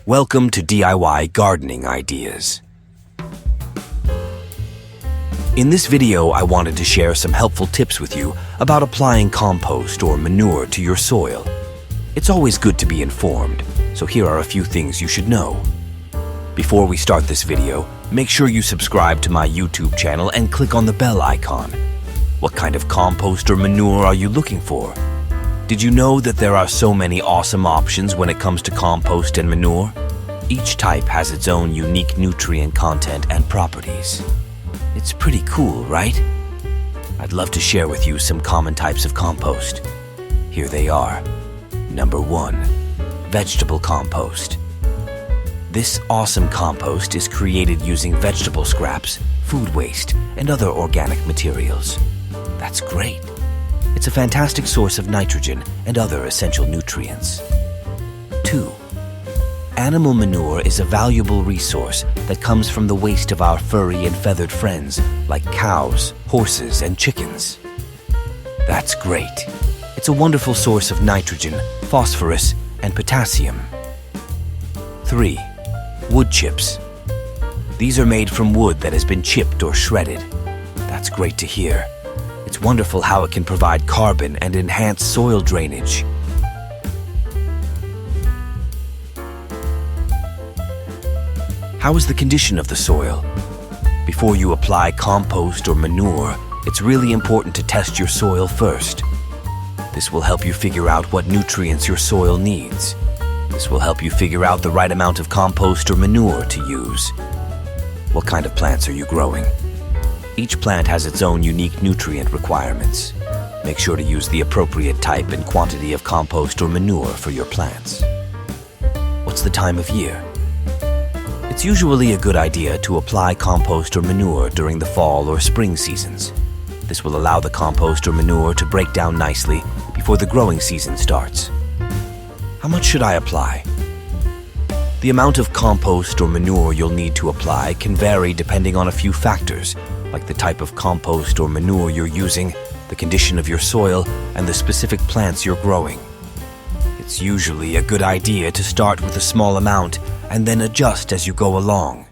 Welcome to DIY Gardening Ideas. In this video, I wanted to share some helpful tips with you about applying compost or manure to your soil. It's always good to be informed, so here are a few things you should know. Before we start this video, make sure you subscribe to my YouTube channel and click on the bell icon. What kind of compost or manure are you looking for? Did you know that there are so many awesome options when it comes to compost and manure? Each type has its own unique nutrient content and properties. It's pretty cool, right? I'd love to share with you some common types of compost. Here they are. Number 1, vegetable compost. This awesome compost is created using vegetable scraps, food waste, and other organic materials. That's great. It's a fantastic source of nitrogen and other essential nutrients. 2. Animal manure is a valuable resource that comes from the waste of our furry and feathered friends like cows, horses, and chickens. That's great. It's a wonderful source of nitrogen, phosphorus, and potassium. 3. Wood chips. These are made from wood that has been chipped or shredded. That's great to hear. It's wonderful how it can provide carbon and enhance soil drainage. How is the condition of the soil? Before you apply compost or manure, it's really important to test your soil first. This will help you figure out what nutrients your soil needs. This will help you figure out the right amount of compost or manure to use. What kind of plants are you growing? Each plant has its own unique nutrient requirements. Make sure to use the appropriate type and quantity of compost or manure for your plants. What's the time of year? It's usually a good idea to apply compost or manure during the fall or spring seasons. This will allow the compost or manure to break down nicely before the growing season starts. How much should I apply? The amount of compost or manure you'll need to apply can vary depending on a few factors, like the type of compost or manure you're using, the condition of your soil, and the specific plants you're growing. It's usually a good idea to start with a small amount and then adjust as you go along.